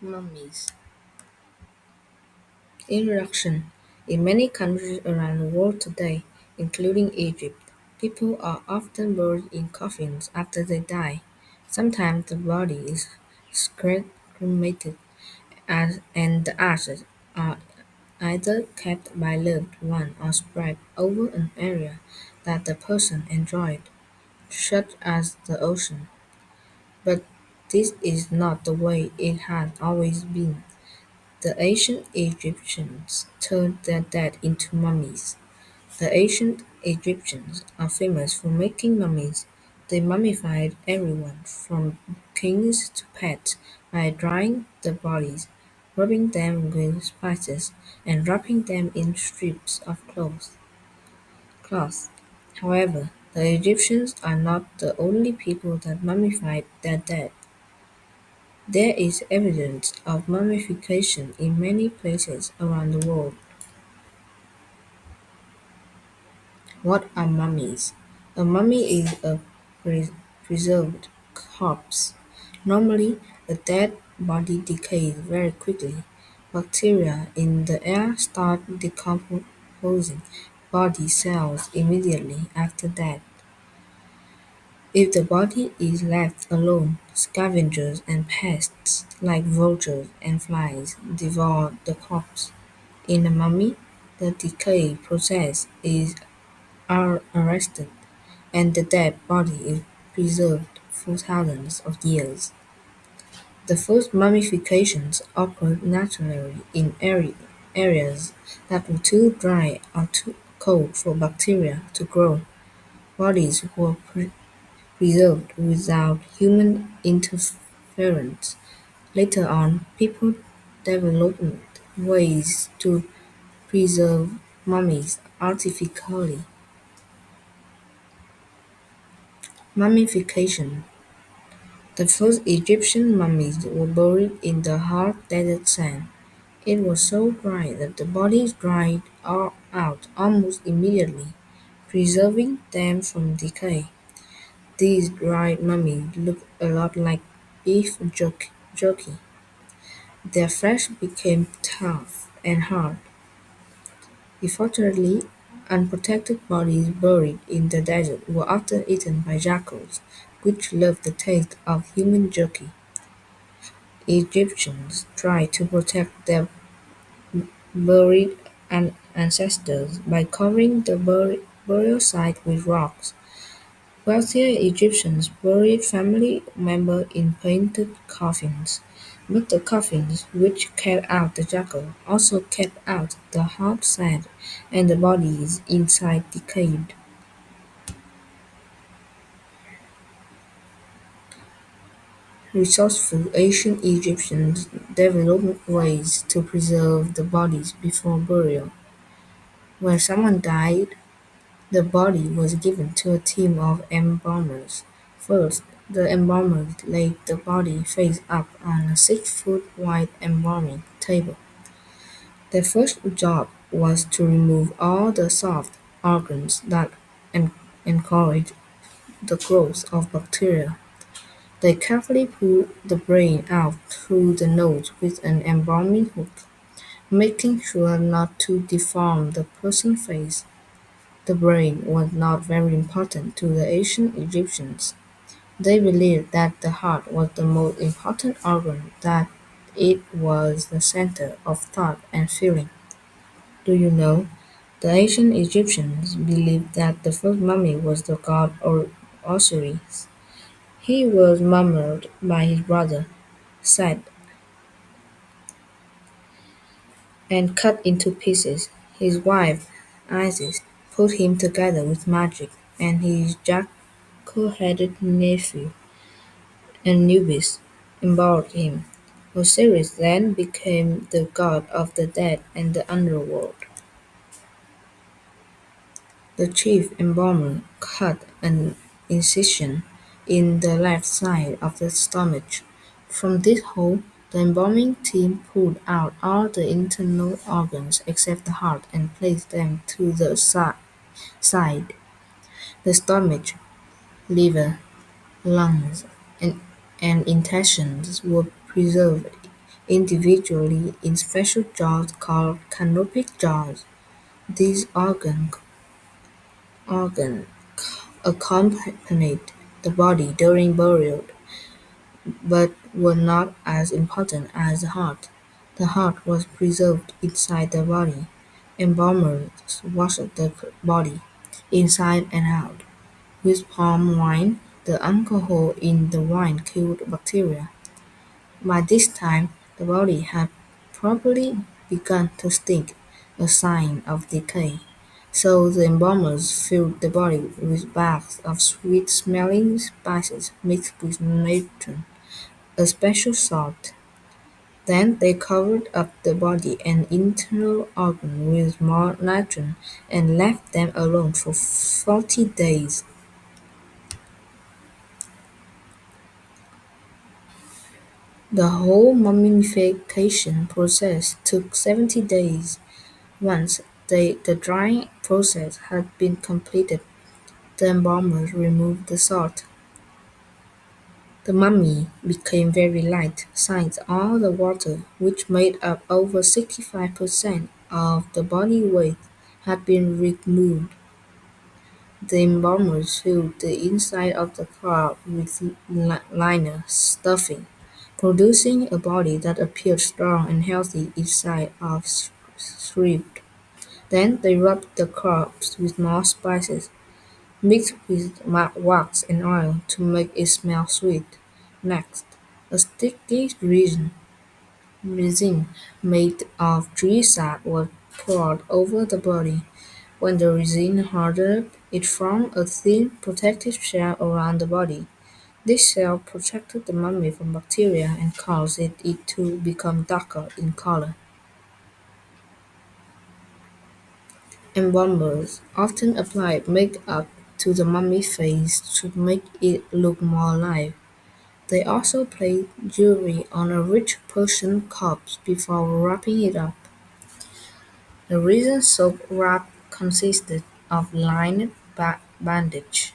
Mummies. Introduction. In many countries around the world today, including Egypt, people are often buried in coffins after they die. Sometimes the body is cremated and the ashes are either kept by loved ones or spread over an area that the person enjoyed, such as the ocean. But this is not the way it has always been. The ancient Egyptians turned their dead into mummies. The ancient Egyptians are famous for making mummies. They mummified everyone, from kings to pets, by drying the bodies, rubbing them with spices, and wrapping them in strips of cloth. However, the Egyptians are not the only people that mummified their dead. There is evidence of mummification in many places around the world. What are mummies? A mummy is a preserved corpse. Normally, a dead body decays very quickly. Bacteria in the air start decomposing body cells immediately after death. If the body is left alone, scavengers and pests like vultures and flies devour the corpse. In a mummy, the decay process is arrested, and the dead body is preserved for thousands of years. The first mummifications occurred naturally in areas that were too dry or too cold for bacteria to grow. Bodies were preserved without human interference. Later on, people developed ways to preserve mummies artificially. Mummification. The first Egyptian mummies were buried in the hard desert sand. It was so dry that the bodies dried out almost immediately, preserving them from decay. These dried mummies looked a lot like beef jerky. Their flesh became tough and hard. Unfortunately, unprotected bodies buried in the desert were often eaten by jackals, which loved the taste of human jerky. Egyptians tried to protect their buried ancestors by covering the burial site with rocks. Wealthier Egyptians buried family members in painted coffins, but the coffins, which kept out the jackal, also kept out the hard sand, and the bodies inside decayed. Resourceful ancient Egyptians developed ways to preserve the bodies before burial. When someone died, the body was given to a team of embalmers. First, the embalmers laid the body face up on a 6-foot wide embalming table. Their first job was to remove all the soft organs that en- encourage the growth of bacteria. They carefully pulled the brain out through the nose with an embalming hook, making sure not to deform the person's face. The brain was not very important to the ancient Egyptians. They believed that the heart was the most important organ, that it was the center of thought and feeling. Do you know? The ancient Egyptians believed that the first mummy was the god Osiris. He was murmured by his brother, Set, and cut into pieces. His wife, Isis, put him together with magic, and his jackal-headed nephew, Anubis, embalmed him. Osiris then became the god of the dead and the underworld. The chief embalmer cut an incision in the left side of the stomach. From this hole, the embalming team pulled out all the internal organs except the heart and placed them to the side. The stomach, liver, lungs, and intestines were preserved individually in special jaws called canopic jaws. These organ accompanied the body during burial, but were not as important as the heart. The heart was preserved inside the body. Embalmers washed the body, inside and out, with palm wine. The alcohol in the wine killed bacteria. By this time, the body had probably begun to stink, a sign of decay. So the embalmers filled the body with bags of sweet-smelling spices mixed with natron, a special salt. Then they covered up the body and internal organ with more natron and left them alone for 40 days. The whole mummification process took 70 days. Once the drying process had been completed, the embalmers removed the salt. The mummy became very light, since all the water, which made up over 65% of the body weight, had been removed. The embalmers filled the inside of the crab with liner stuffing, producing a body that appeared strong and healthy inside of shriveled. Then they rubbed the corpse with more spices, mixed with wax and oil to make it smell sweet. Next, a sticky resin made of tree sap was poured over the body. When the resin hardened, it formed a thin protective shell around the body. This shell protected the mummy from bacteria and caused it to become darker in color. Embalmers often applied makeup to the mummy's face to make it look more alive. They also placed jewelry on a rich Persian corpse before wrapping it up. The resin soap wrap consisted of lined bandages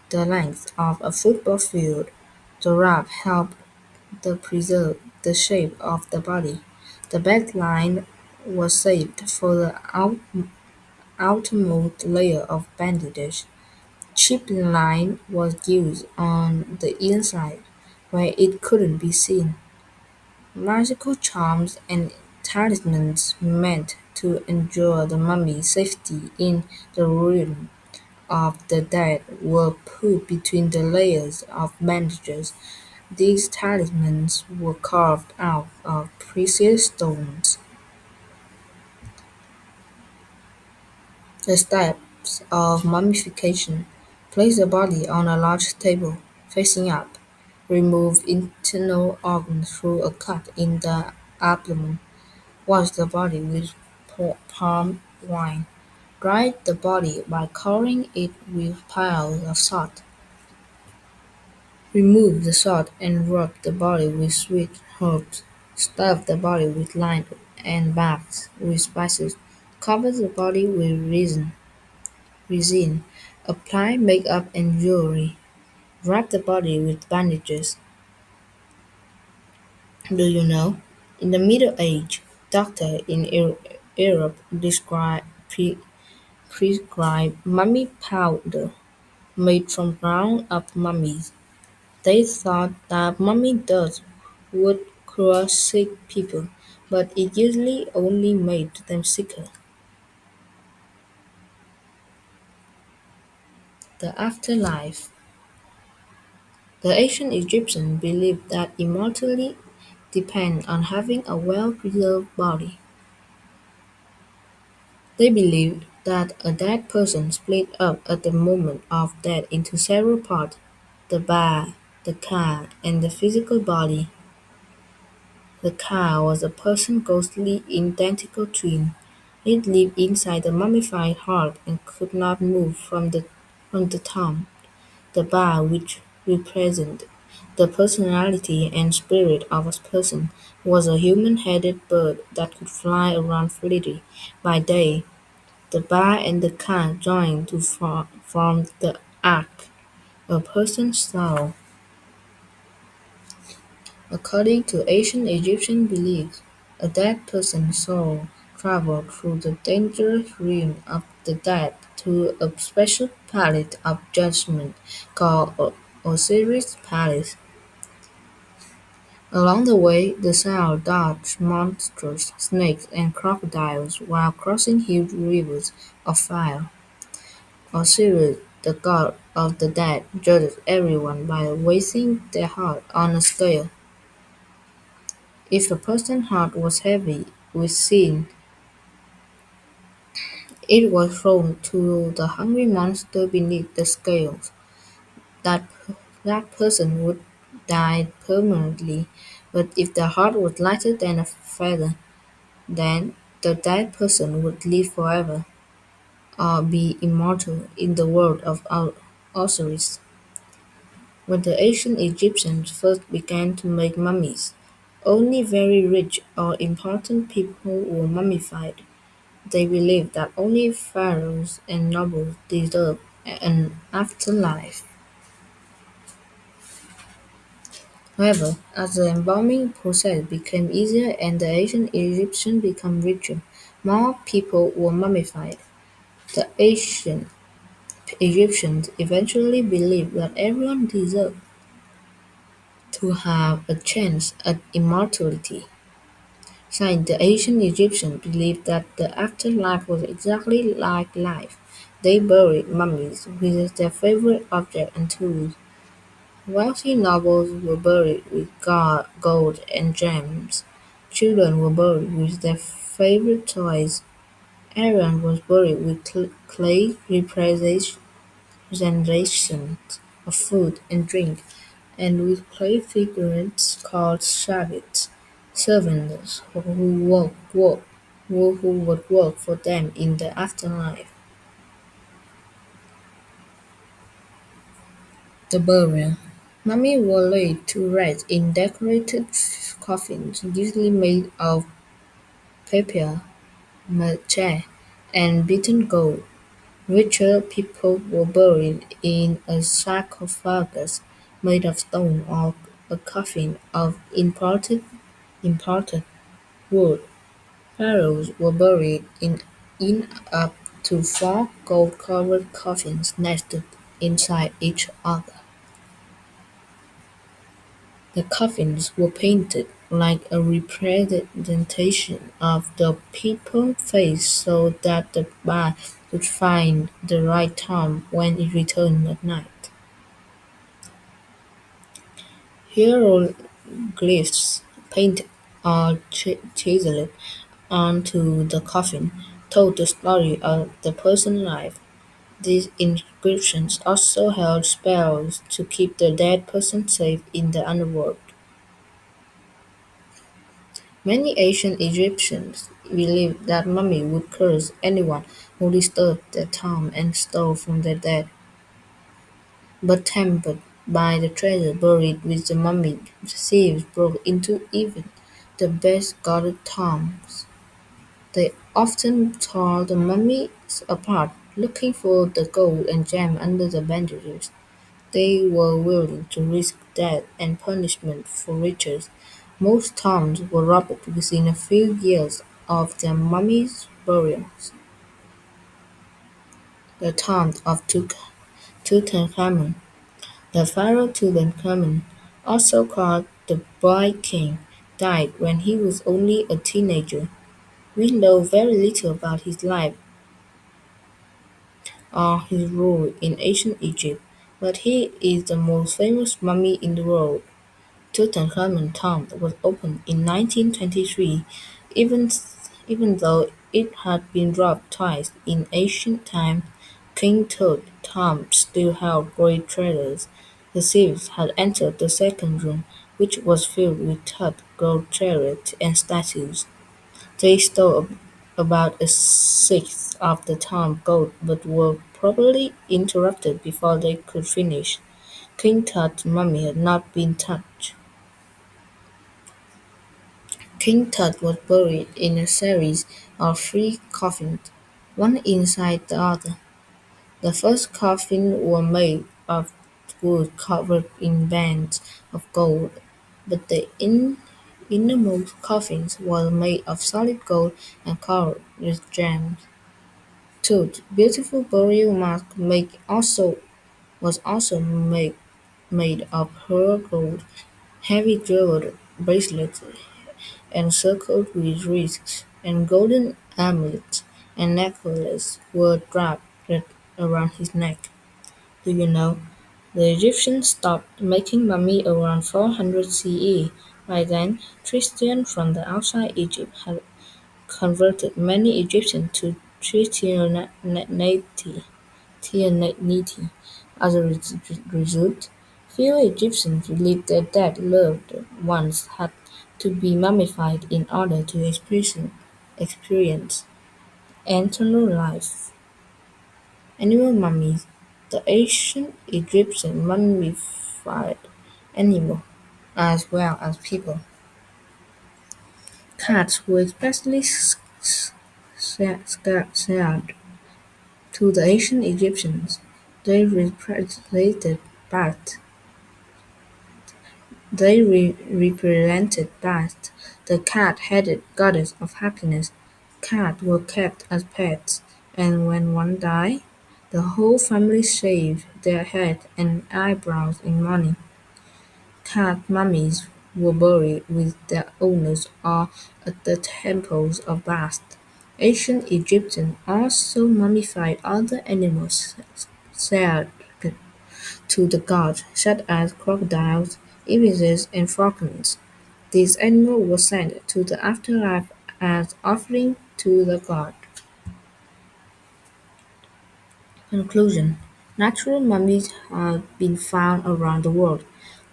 the length of a football field. The wrap helped to preserve the shape of the body. The back line was saved for the outermost layer of bandages. Cheap line was used on the inside, where it couldn't be seen. Magical charms and talismans meant to ensure the mummy's safety in the realm of the dead were put between the layers of bandages. These talismans were carved out of precious stones. The steps of mummification: place the body on a large table, facing up. Remove internal organs through a cut in the abdomen. Wash the body with palm wine. Dry the body by covering it with piles of salt. Remove the salt and rub the body with sweet herbs. Stuff the body with lime and bags with spices. Cover the body with resin. Apply makeup and jewelry. Wrap the body with bandages. Do you know? In the Middle Age, doctors in Europe prescribed mummy powder made from ground-up mummies. They thought that mummy dust would cure sick people, but it usually only made them sicker. The afterlife. The ancient Egyptians believed that immortality depended on having a well-preserved body. They believed that a dead person split up at the moment of death into several parts: the ba, the ka, and the physical body. The ka was a person's ghostly identical twin. It lived inside the mummified heart and could not move from the tomb. The ba, which represented the personality and spirit of a person, was a human-headed bird that could fly around freely by day. The ba and the ka joined to form the ak, a person's soul. According to ancient Egyptian beliefs, a dead person's soul traveled through the dangerous realm of the dead to a special palace of judgment called Osiris Palace. Along the way, the soul dodged monsters, snakes, and crocodiles while crossing huge rivers of fire. Osiris, the god of the dead, judged everyone by weighing their heart on a scale. If a person's heart was heavy with sin, it was thrown to the hungry monster beneath the scales. That, that person would die permanently, but if the heart was lighter than a feather, then the dead person would live forever, or be immortal in the world of Osiris. When the ancient Egyptians first began to make mummies, only very rich or important people were mummified. They believed that only pharaohs and nobles deserved an afterlife. However, as the embalming process became easier and the ancient Egyptians became richer, more people were mummified. The ancient Egyptians eventually believed that everyone deserved to have a chance at immortality. Since the ancient Egyptians believed that the afterlife was exactly like life, they buried mummies with their favorite objects and tools. Wealthy nobles were buried with gold and gems. Children were buried with their favorite toys. Everyone was buried with clay representations of food and drink, and with clay figurines called "Shagits", servants who would work for them in the afterlife. The burial. Mummies were laid to rest in decorated coffins, usually made of papier-mâché and beaten gold. Richer people were buried in a sarcophagus made of stone or a coffin of imported wood. Pharaohs were buried in up to four gold-covered coffins nested inside each other. The coffins were painted like a representation of the people's face so that the bat could find the right tomb when it returned at night. Hieroglyphs painted or chiseled onto the coffin told the story of the person's life. These inscriptions also held spells to keep the dead person safe in the underworld. Many ancient Egyptians believed that mummies would curse anyone who disturbed their tomb and stole from their dead. But tempted by the treasure buried with the mummy, thieves broke into even the best guarded tombs. They often tore the mummies apart, looking for the gold and gems under the bandages. They were willing to risk death and punishment for riches. Most tombs were robbed within a few years of their mummies' burials. The tomb of Tutankhamun. The pharaoh Tutankhamun, also called the Bright King, died when he was only a teenager. We know very little about his life or his rule in ancient Egypt, but he is the most famous mummy in the world. Tutankhamun's tomb was opened in 1923, even even though it had been robbed twice in ancient times. King Tut's tomb still held great treasures. The thieves had entered the second room, which was filled with Tut's gold chariots and statues. They stole about a sixth of the tomb's gold but were probably interrupted before they could finish. King Tut's mummy had not been touched. King Tut was buried in a series of three coffins, one inside the other. The first coffin was made of wood covered in bands of gold. but the innermost coffins were made of solid gold and covered with gems. Tooth, beautiful burial mask was also made of pure gold, heavy jeweled bracelets encircled with rings, and golden amulets and necklaces were draped around his neck. Do you know? The Egyptians stopped making mummy around 400 CE. By then, Christians from the outside Egypt had converted many Egyptians to Christianity. As a result, few Egyptians believed their dead loved ones had to be mummified in order to experience eternal life. Animal mummies. The ancient Egyptians mummified animals as well as people. Cats were especially scared to the ancient Egyptians. They represented Bast, the cat-headed goddess of happiness. Cats were kept as pets, and when one died, the whole family shaved their head and eyebrows in mourning. Cat mummies were buried with their owners or at the temples of Bast. Ancient Egyptians also mummified other animals sacred to the gods, such as crocodiles, ibises, and falcons. These animals were sent to the afterlife as offering to the god. Conclusion: Natural mummies have been found around the world.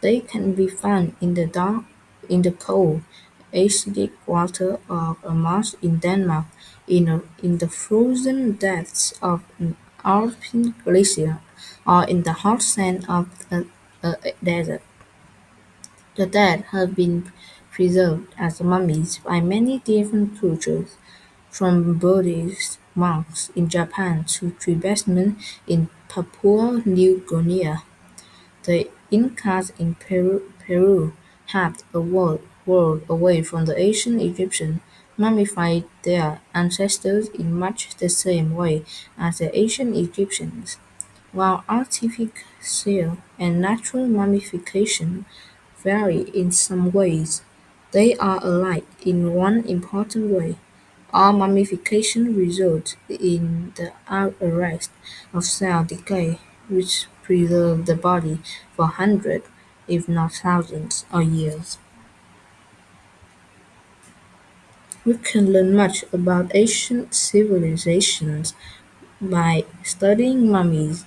They can be found in the dark, in the cold, acidic water of a marsh in Denmark, in the frozen depths of an Alpine glacier, or in the hot sand of a desert. The dead have been preserved as mummies by many different cultures, from Buddhist monks in Japan to tribesmen in Papua New Guinea. The Incas in Peru helped a world away from the ancient Egyptians, mummified their ancestors in much the same way as the ancient Egyptians. While artificial and natural mummification vary in some ways, they are alike in one important way: all mummification results in the arrest of cell decay, which preserves the body for hundreds, if not thousands, of years. We can learn much about ancient civilizations by studying mummies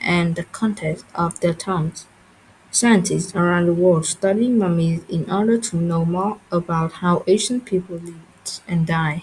and the context of their times. Scientists around the world study mummies in order to know more about how ancient people lived and died.